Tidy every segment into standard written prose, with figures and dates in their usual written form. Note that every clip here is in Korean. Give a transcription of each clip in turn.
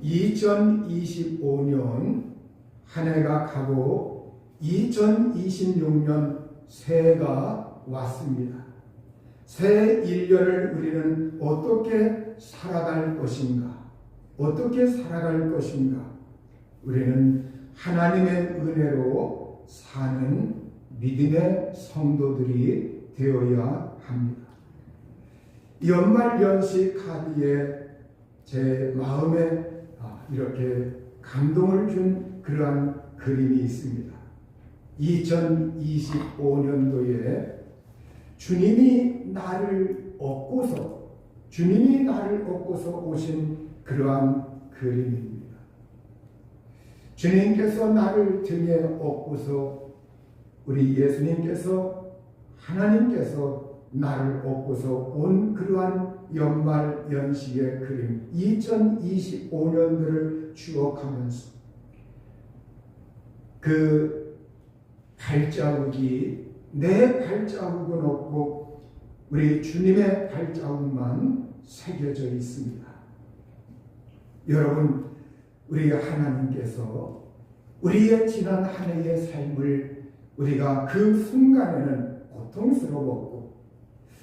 2025년 한 해가 가고 2026년 새해가 왔습니다. 새 1년을 우리는 어떻게 살아갈 것인가? 어떻게 살아갈 것인가? 우리는 하나님의 은혜로 사는 믿음의 성도들이 되어야 합니다. 연말연시 카드에 제 마음에 이렇게 감동을 준 그러한 그림이 있습니다. 2025년도에 주님이 나를 얻고서 오신 그러한 그림입니다. 주님께서 나를 등에 업고서 우리 예수님께서 하나님께서 나를 업고서 온 그러한 연말연시의 그림 2025년도를 추억하면서 그 발자국이 내 발자국은 없고 우리 주님의 발자국만 새겨져 있습니다. 여러분, 우리 하나님께서 우리의 지난 한 해의 삶을 우리가 그 순간에는 고통스러웠고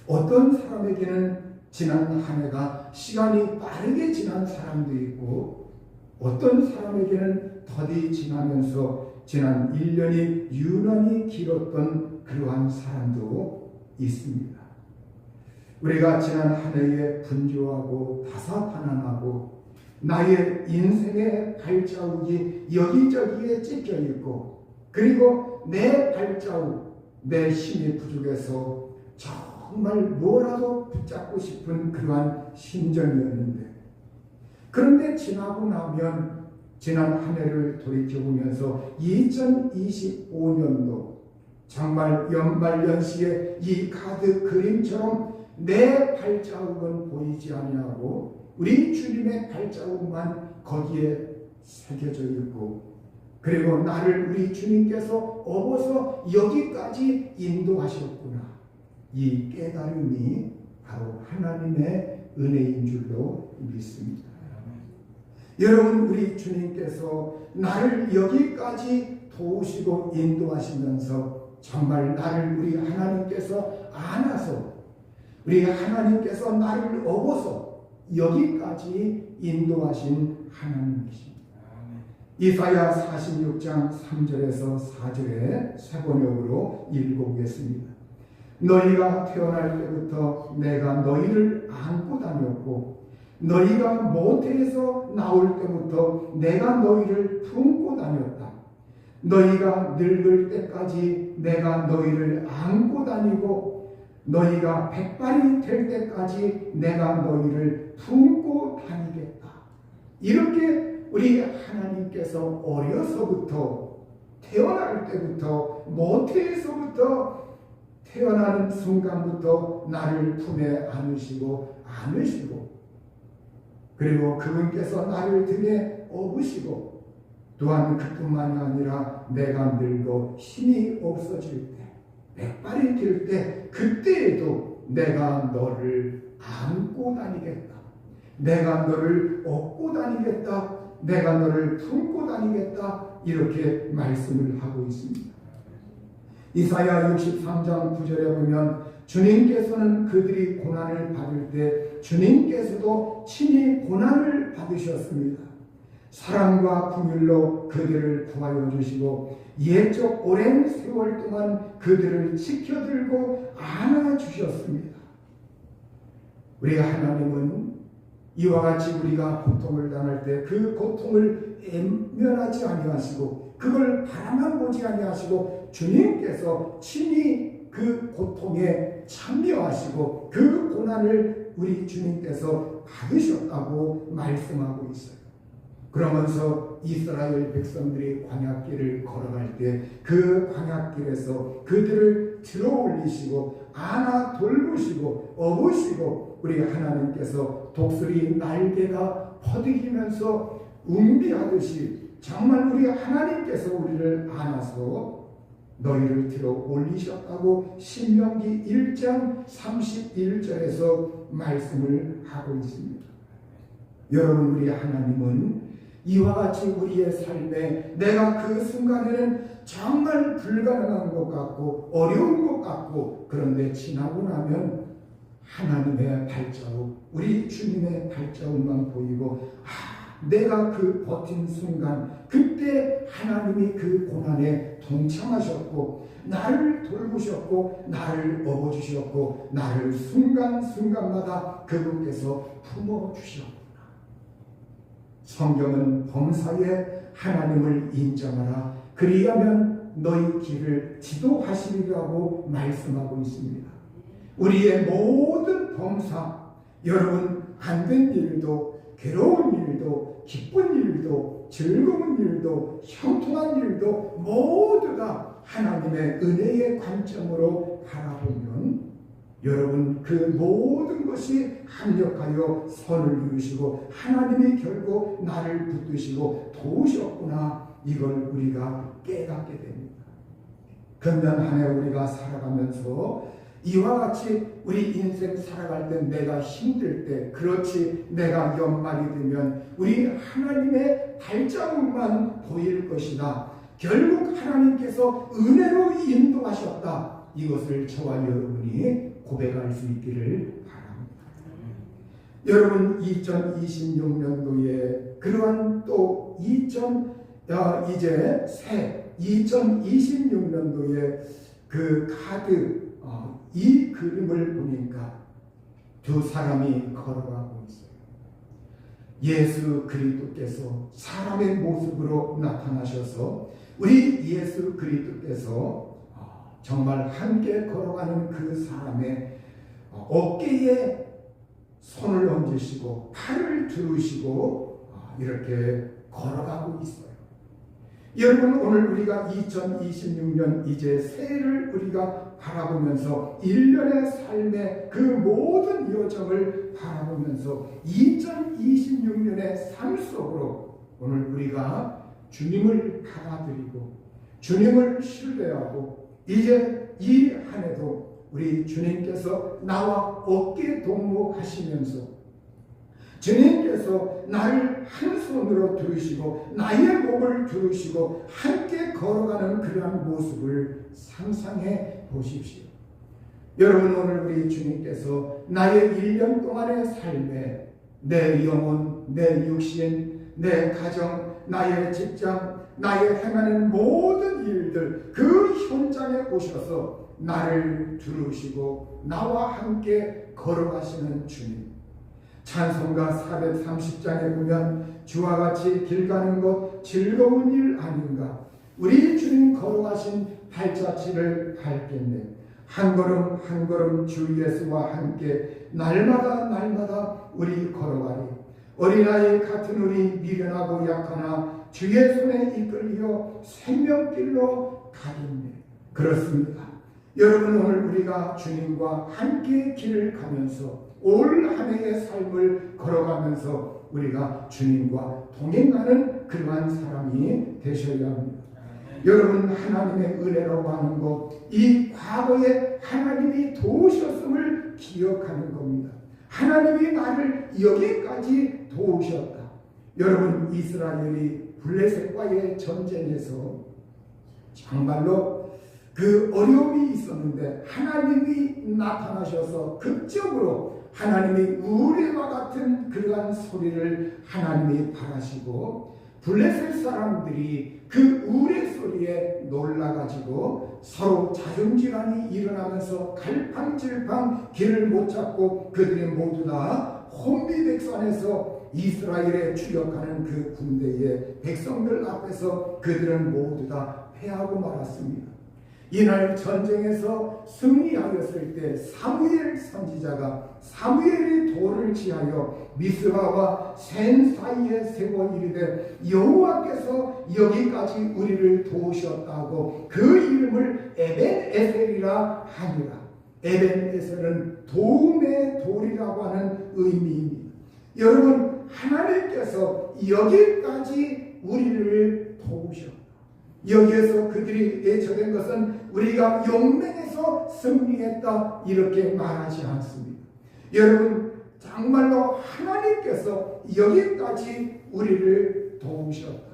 어떤 사람에게는 지난 한 해가 시간이 빠르게 지난 사람도 있고 어떤 사람에게는 더디 지나면서 지난 1년이 유난히 길었던 그러한 사람도 있습니다. 우리가 지난 한 해에 분주하고 다사다난하고 나의 인생의 발자국이 여기저기에 찢겨 있고 그리고 내 발자국, 내 힘이 부족해서 정말 뭐라도 붙잡고 싶은 그러한 심정이었는데 그런데 지나고 나면 지난 한 해를 돌이켜보면서 2025년도 정말 연말연시의 이 카드 그림처럼 내 발자국은 보이지 아니하고 우리 주님의 발자국만 거기에 새겨져 있고 그리고 나를 우리 주님께서 업어서 여기까지 인도하셨구나. 이 깨달음이 바로 하나님의 은혜인 줄로 믿습니다. 여러분, 우리 주님께서 나를 여기까지 도우시고 인도하시면서 정말 나를 우리 하나님께서 안아서 우리 하나님께서 나를 업어서 여기까지 인도하신 하나님이십니다. 이사야 46장 3절에서 4절에 세 번역으로 읽어보겠습니다. 너희가 태어날 때부터 내가 너희를 안고 다녔고 너희가 모태에서 나올 때부터 내가 너희를 품고 다녔다. 너희가 늙을 때까지 내가 너희를 안고 다니고 너희가 백발이 될 때까지 내가 너희를 품고 다니겠다. 이렇게 우리 하나님께서 어려서부터 태어날 때부터 모태에서부터 태어나는 순간부터 나를 품에 안으시고 그리고 그분께서 나를 등에 업으시고 또한 그뿐만이 아니라 내가 늙어 힘이 없어질 때 백발이 될 때 그때에도 내가 너를 안고 다니겠다. 내가 너를 업고 다니겠다. 내가 너를 품고 다니겠다. 이렇게 말씀을 하고 있습니다. 이사야 63장 9절에 보면 주님께서는 그들이 고난을 받을 때 주님께서도 친히 고난을 받으셨습니다. 사랑과 긍휼로 그들을 구하여 주시고 옛적 오랜 세월 동안 그들을 지켜들고 안아주셨습니다. 우리 하나님은 이와 같이 우리가 고통을 당할 때 그 고통을 외면하지 아니하시고 그걸 바라만 보지 아니하시고 주님께서 친히 그 고통에 참여하시고 그 고난을 우리 주님께서 받으셨다고 말씀하고 있어요. 그러면서 이스라엘 백성들이 광야길을 걸어갈 때 그 광야길에서 그들을 들어올리시고 안아 돌보시고 업으시고 우리 하나님께서 독수리 날개가 퍼득이면서 웅비하듯이 정말 우리 하나님께서 우리를 안아서 너희를 들어 올리셨다고 신명기 1장 31절에서 말씀을 하고 있습니다. 여러분, 우리 하나님은 이와 같이 우리의 삶에 내가 그 순간에는 정말 불가능한 것 같고 어려운 것 같고, 그런데 지나고 나면 하나님의 발자국, 우리 주님의 발자국만 보이고, 내가 그 버틴 순간, 그때 하나님이 그 고난에 동참하셨고 나를 돌보셨고 나를 업어주셨고 나를 순간순간마다 그분께서 품어주셨구나. 성경은 범사에 하나님을 인정하라, 그리하면 너희 길을 지도하시리라고 말씀하고 있습니다. 우리의 모든 범사, 여러분 안 된 일도, 괴로운 일도, 기쁜 일도, 즐거운 일도, 형통한 일도 모두 다 하나님의 은혜의 관점으로 바라보면 여러분 그 모든 것이 합력하여 선을 이루시고 하나님이 결국 나를 붙드시고 도우셨구나, 이걸 우리가 깨닫게 됩니다. 금년 한 해 우리가 살아가면서 이와 같이 우리 인생 살아갈 때, 내가 힘들 때, 그렇지 내가 연말이 되면 우리 하나님의 발자국만 보일 것이다, 결국 하나님께서 은혜로 인도하셨다, 이것을 저와 여러분이 고백할 수 있기를 바랍니다. 여러분 2026년도에 그러한 또 이제 새 2026년도에 그 카드, 이 그림을 보니까 두 사람이 걸어가고 있어요. 예수 그리스도께서 사람의 모습으로 나타나셔서 우리 예수 그리스도께서 정말 함께 걸어가는 그 사람의 어깨에 손을 얹으시고 팔을 두르시고 이렇게 걸어가고 있어요. 여러분 오늘 우리가 2026년 이제 새해를 우리가 바라보면서 1년의 삶의 그 모든 여정을 바라보면서 2026년의 삶 속으로 오늘 우리가 주님을 받아들이고 주님을 신뢰하고 이제 이 한 해도 우리 주님께서 나와 어깨 동무하시면서 주님께서 나를 한 손으로 들으시고 나의 몸을 들으시고 함께 걸어가는 그러한 모습을 상상해 보십시오. 여러분 오늘 우리 주님께서 나의 1년 동안의 삶에 내 영혼, 내 육신, 내 가정, 나의 직장, 나의 행하는 모든 일들 그 현장에 오셔서 나를 들으시고 나와 함께 걸어가시는 주님. 찬송가 430장에 보면 주와 같이 길 가는 것 즐거운 일 아닌가, 우리 주님 걸어가신 발자취를 밟겠네. 한 걸음 한 걸음 주 예수와 함께 날마다 우리 걸어가리. 어린아이 같은 우리 미련하고 약하나 주의 손에 이끌려 생명길로 가겠네. 그렇습니다. 여러분 오늘 우리가 주님과 함께 길을 가면서 올 한 해의 삶을 걸어가면서 우리가 주님과 동행하는 그러한 사람이 되셔야 합니다. 여러분 하나님의 은혜라고 하는 것, 이 과거에 하나님이 도우셨음을 기억하는 겁니다. 하나님이 나를 여기까지 도우셨다. 여러분 이스라엘이 블레셋과의 전쟁에서 정말로 그 어려움이 있었는데 하나님이 나타나셔서 극적으로 하나님이 우레와 같은 그러한 소리를 하나님이 바라시고 블레셋 사람들이 그 우레 소리에 놀라가지고 서로 자존질환이 일어나면서 갈팡질팡 길을 못 찾고 그들이 모두 다 혼비백산에서 이스라엘에 추격하는 그 군대의 백성들 앞에서 그들은 모두 다 패하고 말았습니다. 이날 전쟁에서 승리하였을 때 사무엘 선지자가 사무엘이 돌을 지하여 미스바와 센 사이에 세워 이르되 여호와께서 여기까지 우리를 도우셨다고 그 이름을 에벤에셀이라 하니라. 에벤에셀은 도움의 돌이라고 하는 의미입니다. 여러분 하나님께서 여기까지 우리를 도우셨다. 여기에서 그들이 예처된 것은 우리가 용맹에서 승리했다 이렇게 말하지 않습니다. 여러분 정말로 하나님께서 여기까지 우리를 도우셨다.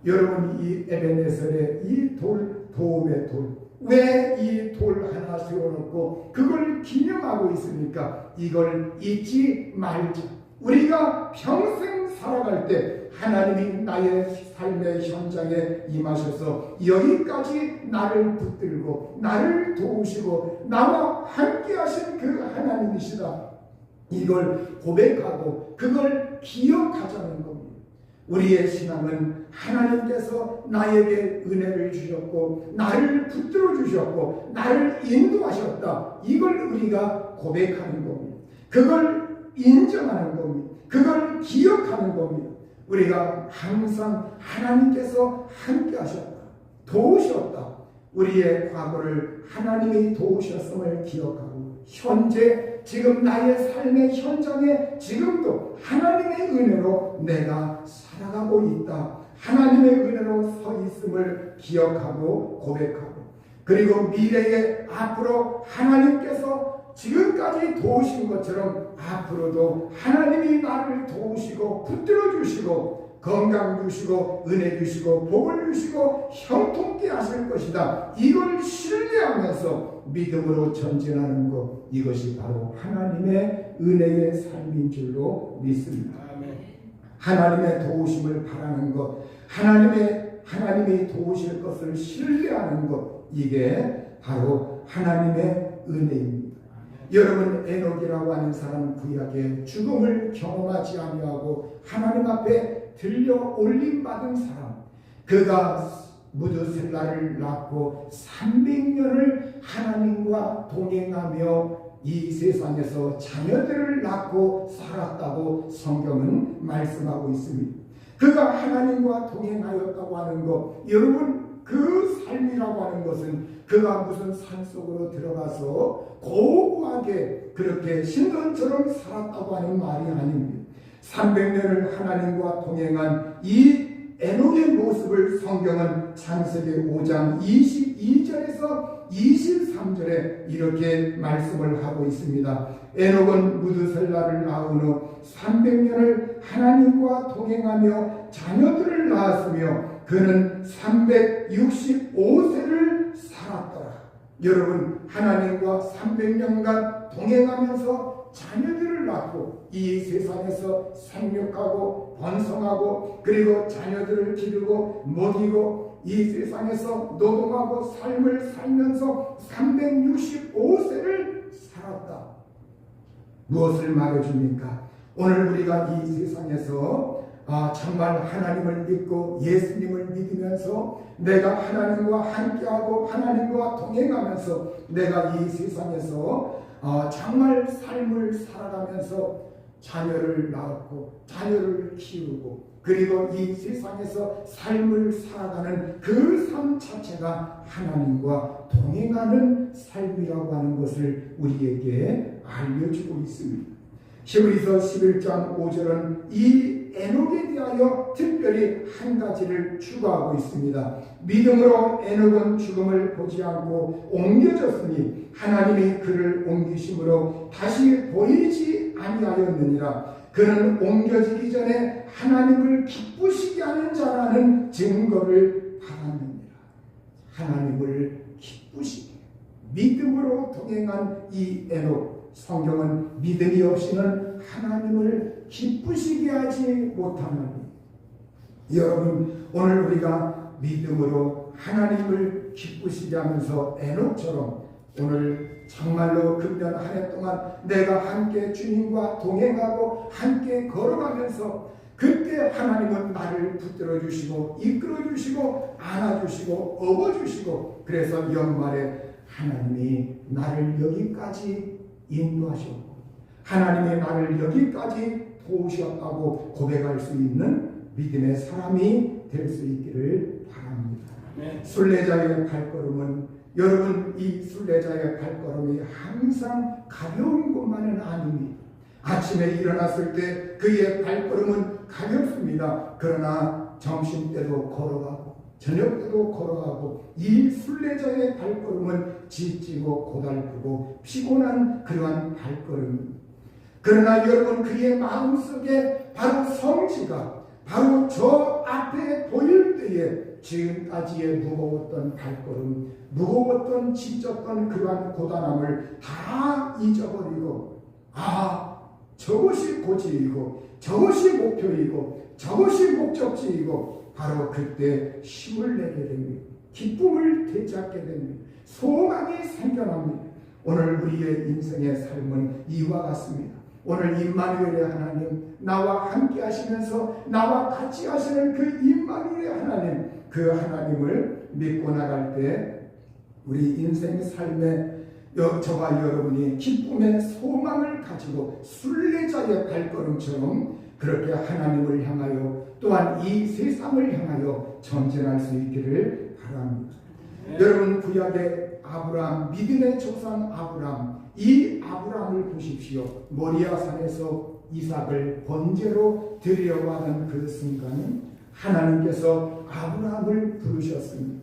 여러분, 이 에베네셀의 이 도움의 돌, 왜 이 돌 하나 세워놓고 그걸 기념하고 있습니까? 이걸 잊지 말자. 우리가 평생 살아갈 때 하나님이 나의 삶의 현장에 임하셔서 여기까지 나를 붙들고 나를 도우시고 나와 함께 하신 그 하나님이시다. 이걸 고백하고 그걸 기억하자는 겁니다. 우리의 신앙은 하나님께서 나에게 은혜를 주셨고 나를 붙들어 주셨고 나를 인도하셨다. 이걸 우리가 고백하는 겁니다. 그걸 인정하는 겁니다. 그걸 기억하는 겁니다. 우리가 항상 하나님께서 함께 하셨다. 도우셨다. 우리의 과거를 하나님이 도우셨음을 기억하고 현재 지금 나의 삶의 현장에 지금도 하나님의 은혜로 내가 살아가고 있다. 하나님의 은혜로 서 있음을 기억하고 고백하고 그리고 미래에 앞으로 하나님께서 지금까지 도우신 것처럼 앞으로도 하나님이 나를 도우시고 붙들어 주시고 건강 주시고 은혜 주시고 복을 주시고 형통케 하실 것이다. 이걸 신뢰하면서 믿음으로 전진하는 것, 이것이 바로 하나님의 은혜의 삶인 줄로 믿습니다. 하나님의 도우심을 바라는 것, 하나님이 도우실 것을 신뢰하는 것, 이게 바로 하나님의 은혜입니다. 여러분, 에녹이라고 하는 사람은 구약에 죽음을 경험하지 아니하고 하나님 앞에 들려 올림받은 사람, 그가 무드셀라를 낳고 300년을 하나님과 동행하며 이 세상에서 자녀들을 낳고 살았다고 성경은 말씀하고 있습니다. 그가 하나님과 동행하였다고 하는 것, 여러분, 그 삶이라고 하는 것은 그가 무슨 산속으로 들어가서 고고하게 그렇게 신전처럼 살았다고 하는 말이 아닙니다. 300년을 하나님과 동행한 이 에녹의 모습을 성경은 창세기 5장 22절에서 23절에 이렇게 말씀을 하고 있습니다. 에녹은 무드셀라를 낳은 후 300년을 하나님과 동행하며 자녀들을 낳았으며 그는 365세를 살았더라. 여러분, 하나님과 300년간 동행하면서 자녀들을 낳고 이 세상에서 생육하고 번성하고 그리고 자녀들을 기르고 먹이고 이 세상에서 노동하고 삶을 살면서 365세를 살았다. 무엇을 말해줍니까? 오늘 우리가 이 세상에서 정말 하나님을 믿고 예수님을 믿으면서 내가 하나님과 함께하고 하나님과 동행하면서 내가 이 세상에서 정말 삶을 살아가면서 자녀를 낳고 자녀를 키우고 그리고 이 세상에서 삶을 살아가는 그 삶 자체가 하나님과 동행하는 삶이라고 하는 것을 우리에게 알려주고 있습니다. 히브리서 11장 5절은 이 에녹에 대하여 특별히 한 가지를 추가하고 있습니다. 믿음으로 에녹은 죽음을 보지 않고 옮겨졌으니 하나님이 그를 옮기심으로 다시 보이지 아니하였느니라. 그는 옮겨지기 전에 하나님을 기쁘시게 하는 자라는 증거를 받았느니라. 하나님을 기쁘시게 믿음으로 동행한 이 에녹, 성경은 믿음이 없이는 하나님을 기쁘시게 하지 못하나니. 여러분, 오늘 우리가 믿음으로 하나님을 기쁘시게 하면서 에녹처럼 오늘 정말로 금년 한 해 동안 내가 함께 주님과 동행하고 함께 걸어가면서 그때 하나님은 나를 붙들어 주시고 이끌어 주시고 안아주시고 업어주시고 그래서 연말에 하나님이 나를 여기까지 인도하셨고 하나님이 나를 여기까지 도우셨다고 고백할 수 있는 믿음의 사람이 될 수 있기를 바랍니다. 순례자의 발걸음은 여러분, 이 순례자의 발걸음이 항상 가벼운 것만은 아닙니다. 아침에 일어났을 때 그의 발걸음은 가볍습니다. 그러나 점심때도 걸어가고 저녁 때도 걸어가고 이 순례자의 발걸음은 지치고 고달프고 피곤한 그러한 발걸음입니다. 그러나 여러분, 그의 마음속에 바로 성지가 바로 저 앞에 보일 때에 지금까지의 무거웠던 발걸음, 무거웠던 지쳤던 그러한 고단함을 다 잊어버리고, 저것이 고지이고 저것이 목표이고 저것이 목적지이고, 바로 그때 힘을 내게 됩니다. 기쁨을 되찾게 됩니다. 소망이 생겨납니다. 오늘 우리의 인생의 삶은 이와 같습니다. 오늘 임마누엘의 하나님, 나와 함께 하시면서 나와 같이 하시는 그 임마누엘의 하나님, 그 하나님을 믿고 나갈 때 우리 인생의 삶에 저와 여러분이 기쁨의 소망을 가지고 순례자의 발걸음처럼 그렇게 하나님을 향하여 또한 이 세상을 향하여 전진할 수 있기를 바랍니다. 여러분, 구약의 아브라함, 믿음의 조상 아브라함, 이 아브라함을 보십시오. 모리아산에서 이삭을 번제로 드려와는 그 순간 하나님께서 아브라함을 부르셨습니다.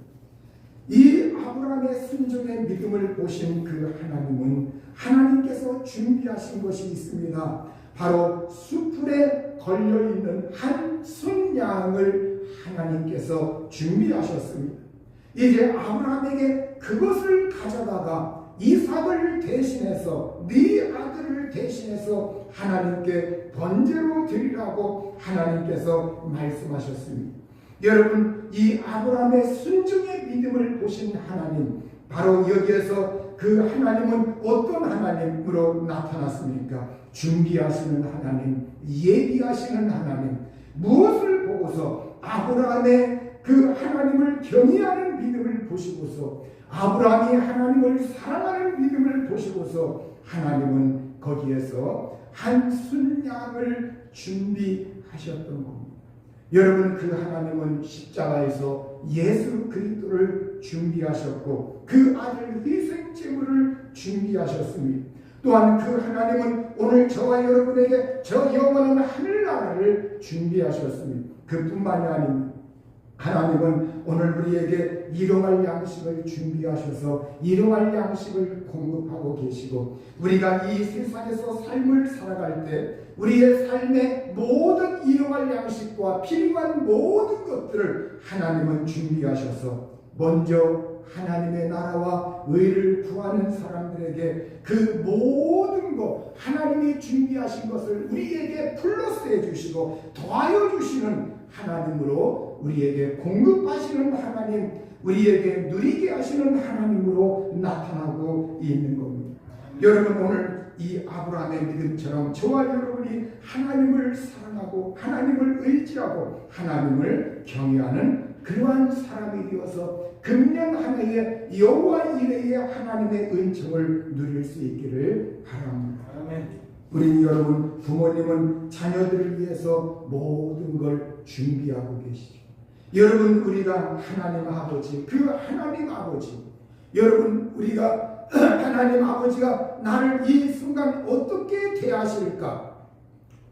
이 아브라함의 순종의 믿음을 보신 그 하나님은 하나님께서 준비하신 것이 있습니다. 바로 숯불에 걸려있는 한 순양을 하나님께서 준비하셨습니다. 이제 아브라함에게 그것을 가져다가 이삭을 대신해서, 네 아들을 대신해서 하나님께 번제로 드리라고 하나님께서 말씀하셨습니다. 여러분, 이 아브라함의 순종의 믿음을 보신 하나님, 바로 여기에서 그 하나님은 어떤 하나님으로 나타났습니까? 준비하시는 하나님, 예비하시는 하나님. 무엇을 보고서? 아브라함의 그 하나님을 경외하는 믿음을 보시고서, 아브라함이 하나님을 사랑하는 믿음을 보시고서 하나님은 거기에서 한 순양을 준비하셨던 겁니다. 여러분, 그 하나님은 십자가에서 예수 그리스도를 준비하셨고 그 아들 희생제물을 준비하셨습니다. 또한 그 하나님은 오늘 저와 여러분에게 저 영원한 하늘나라를 준비하셨습니다. 그뿐만이 아닙니다. 하나님은 오늘 우리에게 일용할 양식을 준비하셔서 일용할 양식을 공급하고 계시고, 우리가 이 세상에서 삶을 살아갈 때 우리의 삶의 모든 일용할 양식과 필요한 모든 것들을 하나님은 준비하셔서 먼저 하나님의 나라와 의를 구하는 사람들에게 그 모든 것, 하나님이 준비하신 것을 우리에게 플러스해 주시고 더하여 주시는 하나님으로, 우리에게 공급하시는 하나님, 우리에게 누리게 하시는 하나님으로 나타나고 있는 겁니다. 여러분, 오늘 이 아브라함의 믿음처럼 저와 여러분이 하나님을 사랑하고 하나님을 의지하고 하나님을 경외하는 그러한 사람이 되어서 금년 한 해에 여호와 이레의 하나님의 은총을 누릴 수 있기를 바랍니다. 아멘. 우리 여러분, 부모님은 자녀들을 위해서 모든 걸 준비하고 계시죠. 여러분, 우리가 하나님 아버지, 그 하나님 아버지, 여러분, 우리가 하나님 아버지가 나를 이 순간 어떻게 대하실까?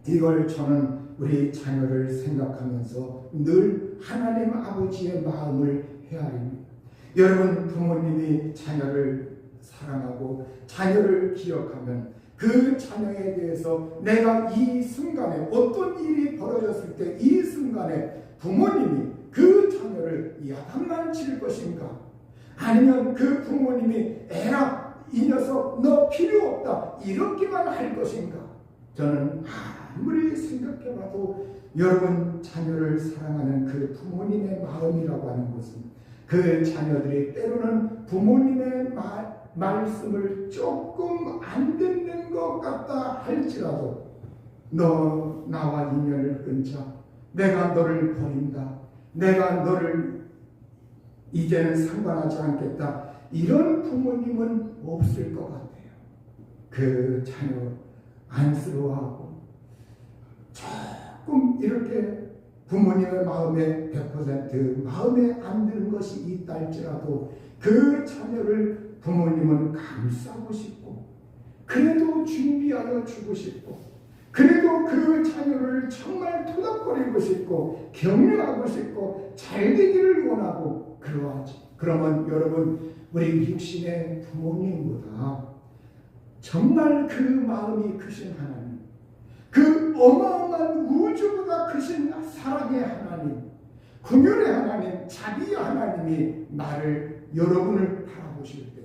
이걸 저는 우리 자녀를 생각하면서 늘 하나님 아버지의 마음을 헤아립니다. 여러분, 부모님이 자녀를 사랑하고 자녀를 기억하면 그 자녀에 대해서 내가 이 순간에 어떤 일이 벌어졌을 때 이 순간에 부모님이 그 자녀를 야단만 칠 것인가? 아니면 그 부모님이 에라, 이 녀석 너 필요 없다, 이렇게만 할 것인가? 저는 아무리 생각해봐도 여러분, 자녀를 사랑하는 그 부모님의 마음이라고 하는 것은 그 자녀들이 때로는 부모님의 말씀을 조금 안 듣는 것 같다 할지라도 너 나와 인연을 끊자, 내가 너를 버린다, 내가 너를 이제는 상관하지 않겠다, 이런 부모님은 없을 것 같아요. 그 자녀 안쓰러워하고 조금 이렇게 부모님의 마음에 100% 마음에 안 드는 것이 있다 할지라도 그 자녀를 부모님은 감싸고 싶고, 그래도 준비하여 주고 싶고, 그래도 그 자녀를 정말 토닥거리고 싶고 격려하고 싶고 잘 되기를 원하고 그러하죠. 그러면 여러분, 우리 육신의 부모님보다 정말 그 마음이 크신 하나님, 그 어마어마한 우주보다 크신 사랑의 하나님, 긍휼의 하나님, 자비의 하나님이 나를, 여러분을 바라보실 때,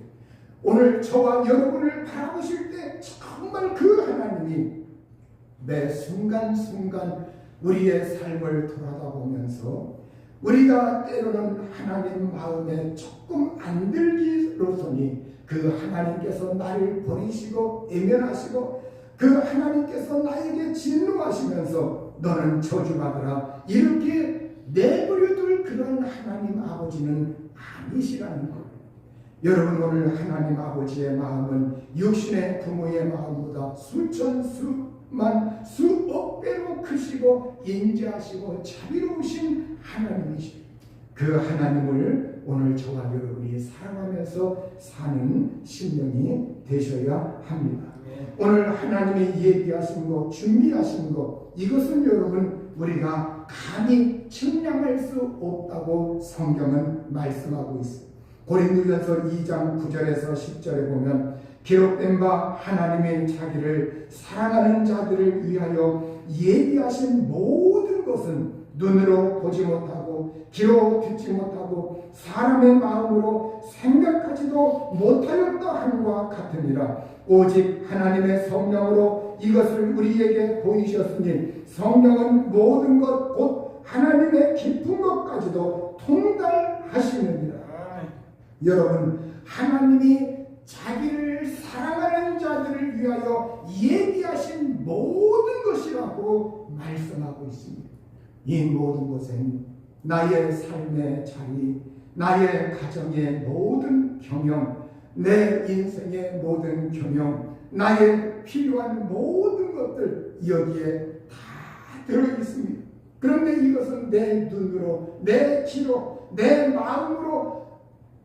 오늘 저와 여러분을 바라보실 때 정말 그 하나님이 매 순간순간 우리의 삶을 돌아다보면서 우리가 때로는 하나님 마음에 조금 안 들기로서니 그 하나님께서 나를 버리시고 외면하시고 그 하나님께서 나에게 진노하시면서 너는 저주받으라 이렇게 내버려둘 그런 하나님 아버지는 아니시라는 것. 여러분, 오늘 하나님 아버지의 마음은 육신의 부모의 마음보다 수천 수만 수억 배로 크시고 인자하시고 자비로우신 하나님이십니다. 그 하나님을 오늘 저와 여러분이 사랑하면서 사는 심령이 되셔야 합니다. 오늘 하나님이 예비하신 것, 준비하신 것, 이것은 여러분 우리가 감히 측량할 수 없다고 성경은 말씀하고 있습니다. 고린도전서 2장 9절에서 10절에 보면 기록된 바 하나님의 자기를 사랑하는 자들을 위하여 예비하신 모든 것은 눈으로 보지 못하고 귀로 듣지 못하고 사람의 마음으로 생각하지도 못하였다 함과 같으니라. 오직 하나님의 성령으로 이것을 우리에게 보이셨으니 성령은 모든 것 곧 하나님의 깊은 것까지도 통달하시느니라. 여러분, 하나님이 자기를 사랑하는 자들을 위하여 예비하신 모든 것이라고 말씀하고 있습니다. 이 모든 것은 나의 삶의 자리, 나의 가정의 모든 경영, 내 인생의 모든 경영, 나의 필요한 모든 것들 여기에 다 들어있습니다. 그런데 이것은 내 눈으로, 내 귀로, 내 마음으로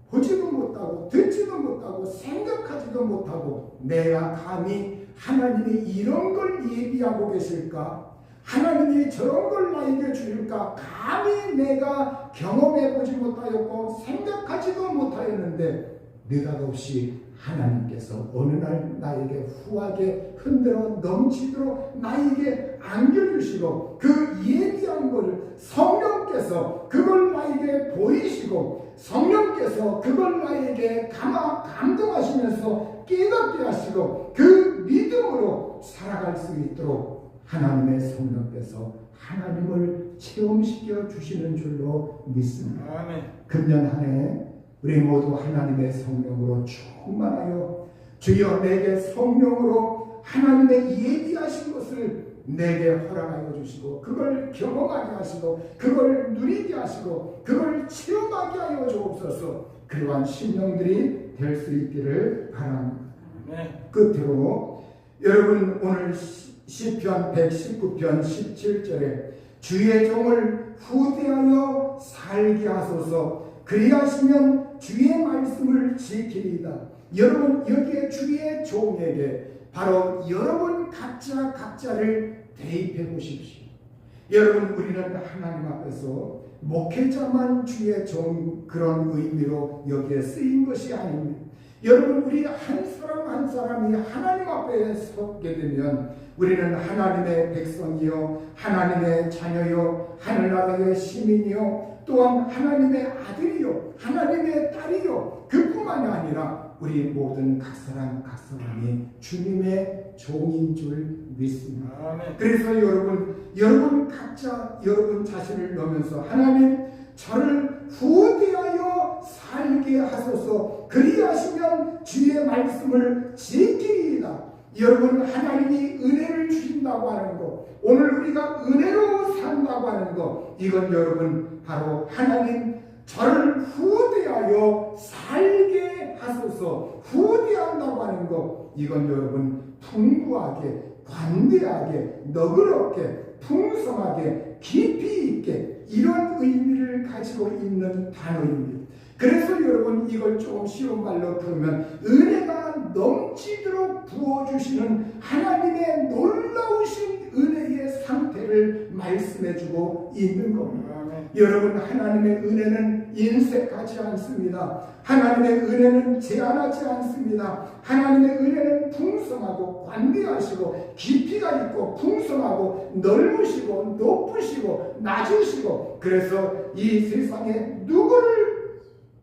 보지도 못하고 듣지도 못하고 생각하지도 못하고 내가 감히 하나님이 이런 걸 예비하고 계실까? 하나님이 저런 걸 나에게 주실까? 감히 내가 경험해보지 못하였고 생각하지도 못하였는데 느닷없이 하나님께서 어느 날 나에게 후하게 흔들어 넘치도록 나에게 안겨주시고 그 예비한 것을 성령께서 그걸 나에게 보이시고 성령께서 그걸 나에게 감동하시면서 깨닫게 하시고 그 믿음으로 살아갈 수 있도록 하나님의 성령께서 하나님을 체험시켜 주시는 줄로 믿습니다. 아멘. 금년 한 해 우리 모두 하나님의 성령으로 충만하여 주여 내게 성령으로 하나님의 예비하신 것을 내게 허락하여 주시고 그걸 경험하게 하시고 그걸 누리게 하시고 그걸 체험하게 하여 주옵소서. 그러한 심령들이 될 수 있기를 바랍니다. 네. 끝으로 여러분 오늘 시편 119편 17절에 주의 종을 후대하여 살게 하소서. 그리하시면 주의 말씀을 지키리이다. 여러분 여기에 주의 종에게 바로 여러분 각자를 대입해 보십시오. 여러분 우리는 하나님 앞에서 목회자만 주의 종 그런 의미로 여기에 쓰인 것이 아닙니다. 여러분 우리 한 사람 한 사람이 하나님 앞에 섰게 되면 우리는 하나님의 백성이요 하나님의 자녀요 하늘나라의 시민이요 또한 하나님의 아들이요 하나님의 딸이요 그뿐만이 아니라 우리 모든 각 사람이 주님의 종인 줄 믿습니다. 그래서 여러분 각자 여러분 자신을 넣으면서 하나님 저를 후대하여 살게 하소서. 그리하시면 주의 말씀을 지키리이다. 여러분 하나님이 은혜를 주신다고 하는 것, 오늘 우리가 은혜로 산다고 하는 것, 이건 여러분 바로 하나님 저를 후대하여 살게 하소서. 후대한다고 하는 것, 이건 여러분 풍부하게 관대하게 너그럽게 풍성하게 깊이 있게 이런 의미를 가지고 있는 단어입니다. 그래서 여러분 이걸 조금 쉬운 말로 풀면 은혜가 넘치도록 부어주시는 하나님의 놀라우신 은혜의 상태를 말씀해주고 있는 겁니다. 여러분, 하나님의 은혜는 인색하지 않습니다. 하나님의 은혜는 제한하지 않습니다. 하나님의 은혜는 풍성하고 관대하시고 깊이가 있고 풍성하고 넓으시고 높으시고 낮으시고, 그래서 이 세상에 누구를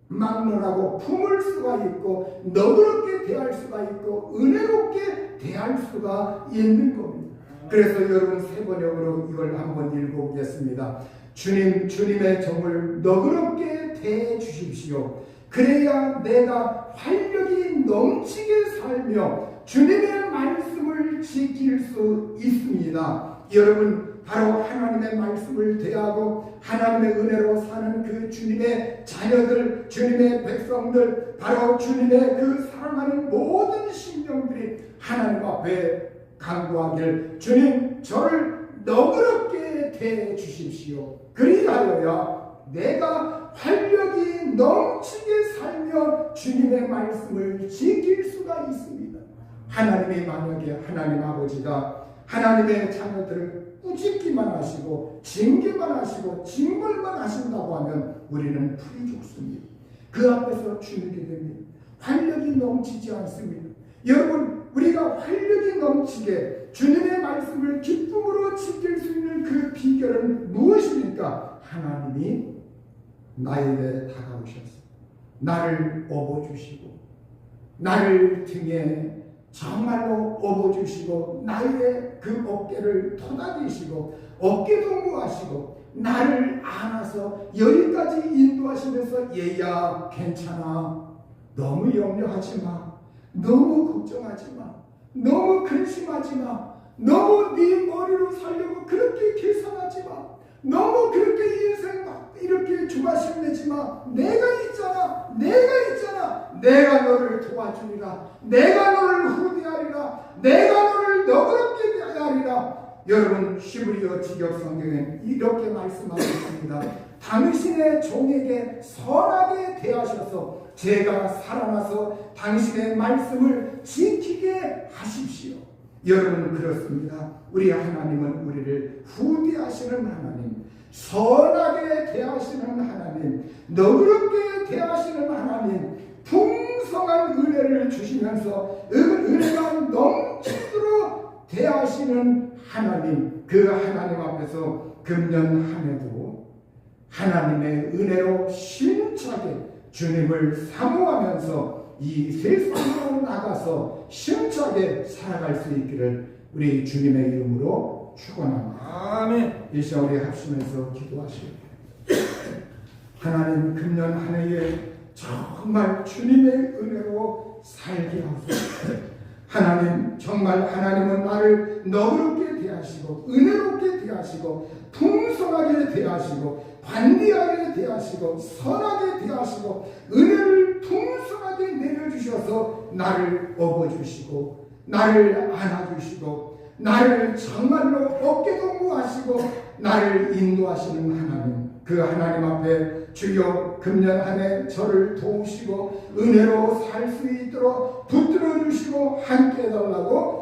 막론하고 품을 수가 있고 너그럽게 대할 수가 있고 은혜롭게 대할 수가 있는 겁니다. 그래서 여러분, 세 번역으로 이걸 한번 읽어보겠습니다. 주님의 정을 너그럽게 대해 주십시오. 그래야 내가 활력이 넘치게 살며 주님의 말씀을 지킬 수 있습니다. 여러분, 바로 하나님의 말씀을 대하고 하나님의 은혜로 사는 그 주님의 자녀들, 주님의 백성들, 바로 주님의 그 사랑하는 모든 신령들이 하나님 앞에 간구하길, 주님, 저를 너그럽게 대해 주십시오. 그리하여야 내가 활력이 넘치게 살며 주님의 말씀을 지킬 수가 있습니다. 하나님이 만약에, 하나님 아버지가 하나님의 자녀들을 꾸짖기만 하시고 징계만 하시고 징벌만 하신다고 하면 우리는 풀이 죽습니다. 그 앞에서 죽게 됩니다. 활력이 넘치지 않습니다. 여러분, 우리가 활력이 넘치게 주님의 말씀을 기쁨으로 지킬 수 있는 그 비결은 무엇입니까? 하나님이 나에게 다가오셔서 나를 업어주시고 나를 등에 정말로 업어주시고 나의 그 어깨를 토닥이시고 어깨동무하시고 나를 안아서 여기까지 인도하시면서, 얘야 괜찮아, 너무 염려하지 마, 너무 걱정하지 마, 너무 근심하지 마, 너무 네 머리로 살려고 그렇게 계산하지 마, 너무 그렇게 인생 막 이렇게 조바심 내지 마, 내가 있잖아, 내가 너를 도와주리라, 내가 너를 후대하리라, 내가 너를 너그럽게 대하리라. 여러분, 히브리어 직역 성경엔 이렇게 말씀하고 있습니다. 당신의 종에게 선하게 대하셔서 제가 살아나서 당신의 말씀을 지키게 하십시오. 여러분, 그렇습니다. 우리 하나님은 우리를 후대하시는 하나님, 선하게 대하시는 하나님, 너그럽게 대하시는 하나님, 풍성한 은혜를 주시면서 은혜가 넘치도록 대하시는 하나님, 그 하나님 앞에서 금년 한 해도 하나님의 은혜로 심차게 주님을 사모하면서 이 세상으로 나가서 심차게 살아갈 수 있기를 우리 주님의 이름으로 축원합니다. 아멘. 이 시간 우리 합심해서 기도하시오. 하나님, 금년 한 해에 정말 주님의 은혜로 살게 하소서. 하나님, 정말 하나님은 나를 너그럽게 대하시고 은혜롭게 대하시고 풍성하게 대하시고 관대하게 대하시고 선하게 대하시고 은혜를 풍성하게 내려주셔서 나를 업어주시고 나를 안아주시고 나를 정말로 어깨동무하시고 나를 인도하시는 하나님, 그 하나님 앞에 주여 금년 한 해 저를 도우시고 은혜로 살 수 있도록 붙들어 주시고 함께 해달라고